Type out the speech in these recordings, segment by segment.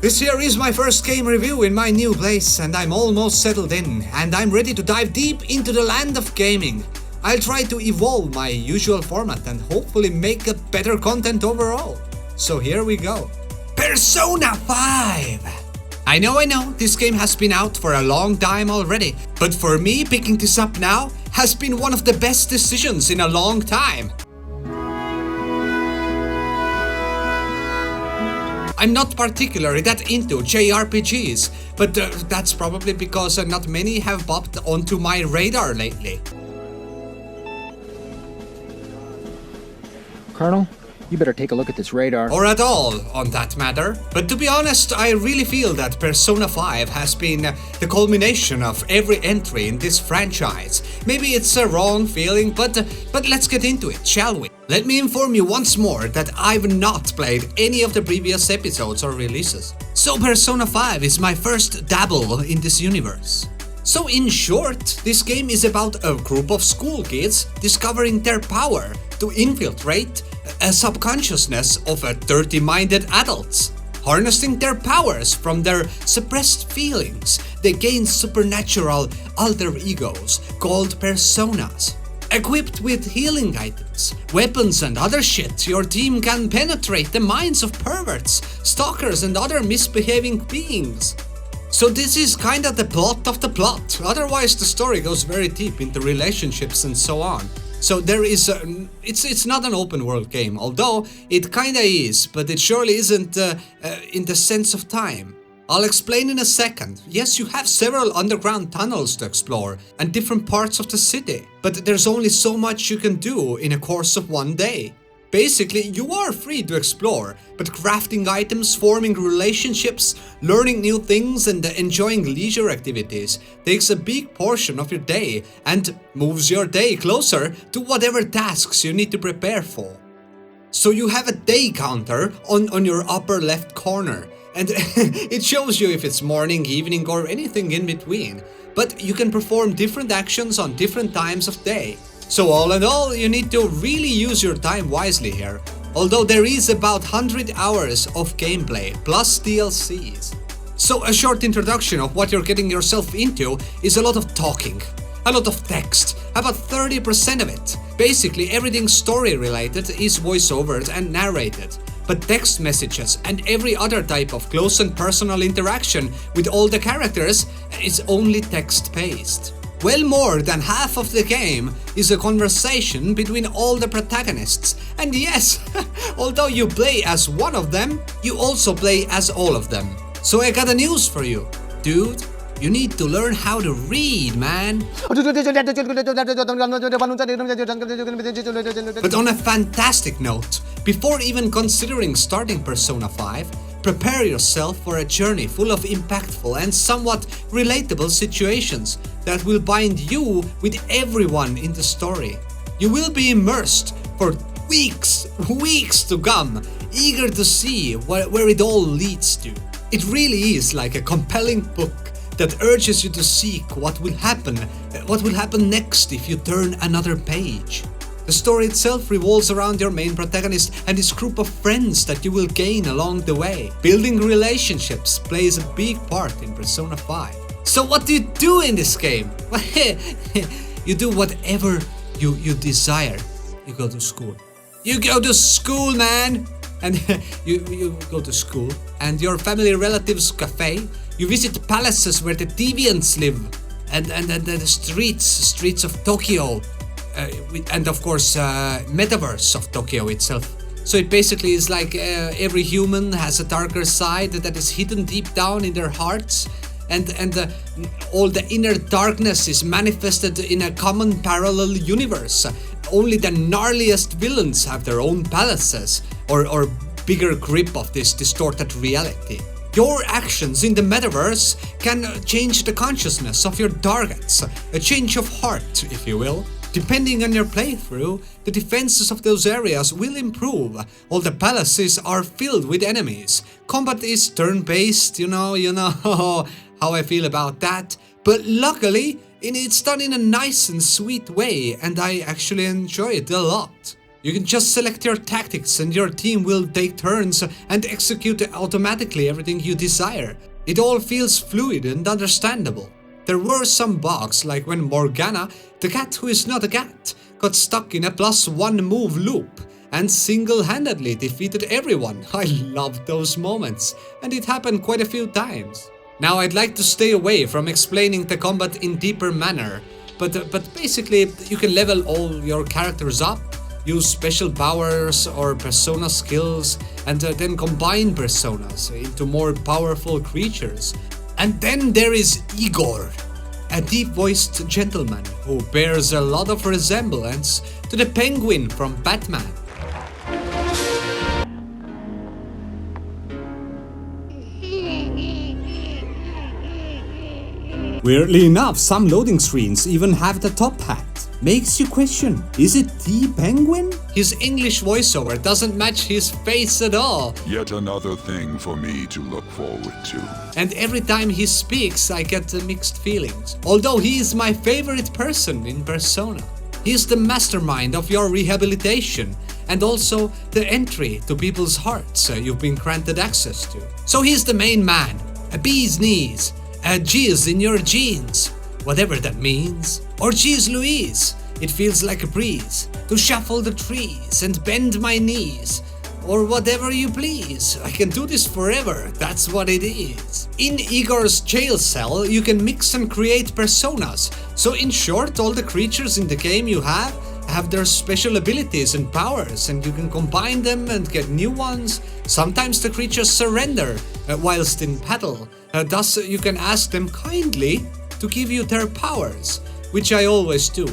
This here is my first game review in my new place, and I'm almost settled in, and I'm ready to dive deep into the land of gaming. I'll try to evolve my usual format and hopefully make a better content overall. So here we go. Persona 5! I know, this game has been out for a long time already, but for me picking this up now has been one of the best decisions in a long time. I'm not particularly that into JRPGs, but that's probably because not many have popped onto my radar lately. Colonel, you better take a look at this radar. Or at all, on that matter. But to be honest, I really feel that Persona 5 has been the culmination of every entry in this franchise. Maybe it's a wrong feeling, but let's get into it, shall we? Let me inform you once more that I've not played any of the previous episodes or releases. So Persona 5 is my first dabble in this universe. So in short, this game is about a group of school kids discovering their power to infiltrate a subconsciousness of dirty-minded adults. Harnessing their powers from their suppressed feelings, they gain supernatural alter egos called personas. Equipped with healing items, weapons and other shit, your team can penetrate the minds of perverts, stalkers and other misbehaving beings. So this is kinda the plot of the plot, otherwise the story goes very deep into relationships and so on. So there is it's not an open world game, although it kinda is, but it surely isn't in the sense of time. I'll explain in a second. Yes, you have several underground tunnels to explore and different parts of the city, but there's only so much you can do in a course of one day. Basically, you are free to explore, but crafting items, forming relationships, learning new things and enjoying leisure activities takes a big portion of your day and moves your day closer to whatever tasks you need to prepare for. So you have a day counter on your upper left corner, and it shows you if it's morning, evening or anything in between, but you can perform different actions on different times of day. So all in all, you need to really use your time wisely here, although there is about 100 hours of gameplay, plus DLCs. So a short introduction of what you're getting yourself into is a lot of talking, a lot of text, about 30% of it. Basically everything story related is voiceovered and narrated, but text messages and every other type of close and personal interaction with all the characters is only text-based. Well, more than half of the game is a conversation between all the protagonists, and yes, although you play as one of them, you also play as all of them. So I got a news for you, dude. You need to learn how to read, man. But on a fantastic note, before even considering starting Persona 5, prepare yourself for a journey full of impactful and somewhat relatable situations that will bind you with everyone in the story. You will be immersed for weeks to come, eager to see where it all leads to. It really is like a compelling book that urges you to seek what will happen next if you turn another page. The story itself revolves around your main protagonist and his group of friends that you will gain along the way. Building relationships plays a big part in Persona 5. So what do you do in this game? You do whatever you desire. You go to school. You go to school, man! And you go to school and your family relatives' cafe. You visit palaces where the deviants live and the streets of Tokyo. And of course, metaverse of Tokyo itself. So it basically is like every human has a darker side that is hidden deep down in their hearts, and all the inner darkness is manifested in a common parallel universe. Only the gnarliest villains have their own palaces or bigger grip of this distorted reality. Your actions in the metaverse can change the consciousness of your targets, a change of heart, if you will. Depending on your playthrough, the defenses of those areas will improve. All the palaces are filled with enemies. Combat is turn-based, you know how I feel about that. But luckily, it's done in a nice and sweet way, and I actually enjoy it a lot. You can just select your tactics and your team will take turns and execute automatically everything you desire. It all feels fluid and understandable. There were some bugs, like when Morgana, the cat who is not a cat, got stuck in a +1 move loop and single-handedly defeated everyone. I loved those moments, and it happened quite a few times. Now I'd like to stay away from explaining the combat in deeper manner, but basically you can level all your characters up, use special powers or persona skills, and then combine personas into more powerful creatures. And then there is Igor, a deep-voiced gentleman who bears a lot of resemblance to the Penguin from Batman. Weirdly enough, some loading screens even have the top hat. Makes you question, is it the Penguin? His English voiceover doesn't match his face at all. Yet another thing for me to look forward to. And every time he speaks, I get mixed feelings. Although he is my favorite person in Persona. He is the mastermind of your rehabilitation and also the entry to people's hearts you've been granted access to. So he's the main man, a bee's knees, a jizz in your jeans, whatever that means. Or geez Louise, it feels like a breeze to shuffle the trees and bend my knees. Or whatever you please, I can do this forever, that's what it is. In Igor's jail cell, you can mix and create personas. So in short, all the creatures in the game you have their special abilities and powers, and you can combine them and get new ones. Sometimes the creatures surrender whilst in battle, thus you can ask them kindly to give you their powers, which I always do.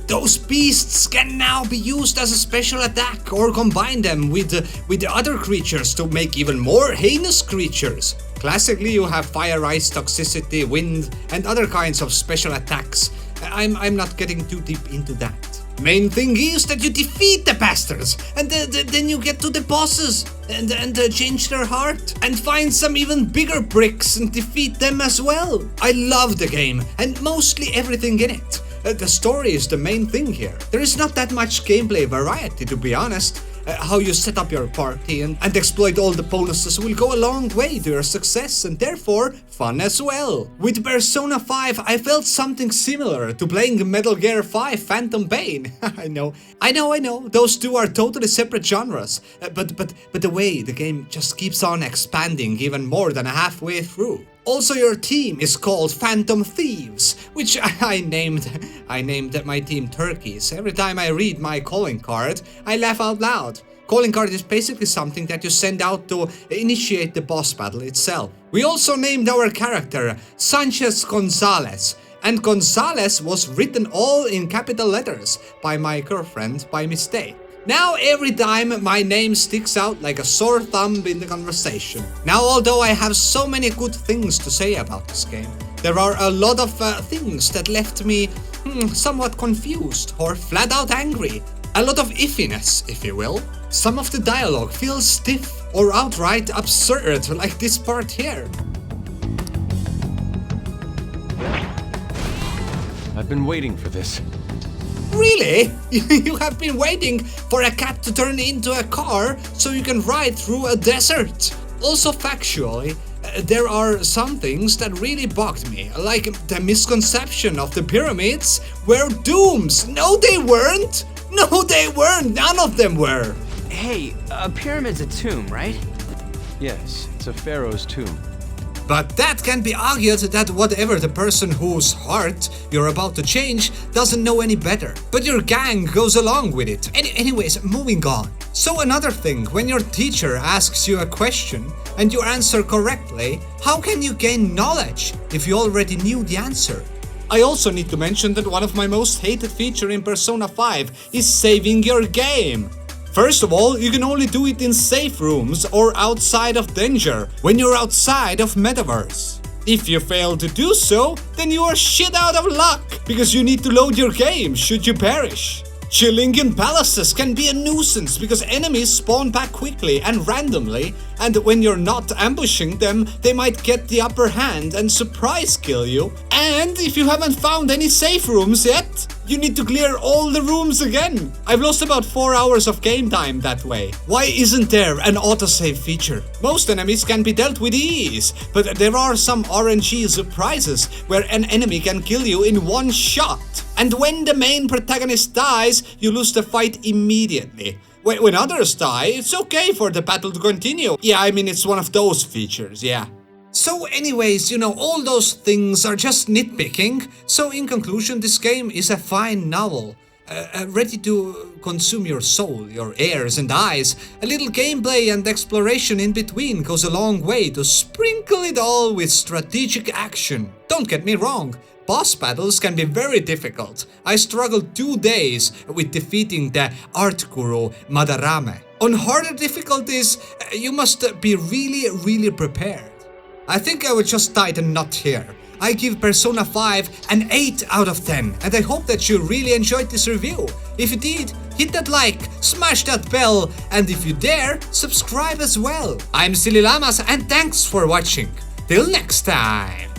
Those beasts can now be used as a special attack or combine them with the other creatures to make even more heinous creatures. Classically, you have fire, ice, toxicity, wind, and other kinds of special attacks. I'm not getting too deep into that. Main thing is that you defeat the bastards, and then you get to the bosses and change their heart and find some even bigger bricks and defeat them as well. I love the game and mostly everything in it. The story is the main thing here. There is not that much gameplay variety, to be honest. How you set up your party and exploit all the bonuses will go a long way to your success and therefore fun as well. With Persona 5, I felt something similar to playing Metal Gear 5 Phantom Pain. I know. Those two are totally separate genres. But the way the game just keeps on expanding even more than halfway through. Also, your team is called Phantom Thieves, which I named my team Turkeys. Every time I read my calling card, I laugh out loud. Calling card is basically something that you send out to initiate the boss battle itself. We also named our character Sanchez Gonzalez, and Gonzalez was written all in capital letters by my girlfriend by mistake. Now every time my name sticks out like a sore thumb in the conversation. Now although I have so many good things to say about this game, there are a lot of things that left me somewhat confused or flat out angry. A lot of iffiness, if you will. Some of the dialogue feels stiff or outright absurd, like this part here. I've been waiting for this. Really? You have been waiting for a cat to turn into a car so you can ride through a desert? Also factually, there are some things that really bugged me, like the misconception of the pyramids were tombs. No, they weren't! No, they weren't! None of them were! Hey, a pyramid's a tomb, right? Yes, it's a pharaoh's tomb. But that can be argued that whatever the person whose heart you're about to change doesn't know any better. But your gang goes along with it. Anyways, moving on. So another thing, when your teacher asks you a question and you answer correctly, how can you gain knowledge if you already knew the answer? I also need to mention that one of my most hated features in Persona 5 is saving your game. First of all, you can only do it in safe rooms or outside of danger, when you're outside of Metaverse. If you fail to do so, then you are shit out of luck, because you need to load your game should you perish. Chilling in palaces can be a nuisance because enemies spawn back quickly and randomly, and when you're not ambushing them, they might get the upper hand and surprise kill you. And if you haven't found any safe rooms yet, you need to clear all the rooms again. I've lost about 4 hours of game time that way. Why isn't there an autosave feature? Most enemies can be dealt with ease, but there are some RNG surprises where an enemy can kill you in one shot. And when the main protagonist dies, you lose the fight immediately. When others die, it's okay for the battle to continue. Yeah, I mean, it's one of those features, yeah. So anyways, all those things are just nitpicking. So in conclusion, this game is a fine novel. Ready to consume your soul, your ears and eyes. A little gameplay and exploration in between goes a long way to sprinkle it all with strategic action. Don't get me wrong, boss battles can be very difficult. I struggled 2 days with defeating the art guru Madarame. On harder difficulties, you must be really prepared. I think I would just tie the knot here. I give Persona 5 an 8 out of 10, and I hope that you really enjoyed this review. If you did, hit that like, smash that bell, and if you dare, subscribe as well. I'm Silly Llamas, and thanks for watching. Till next time.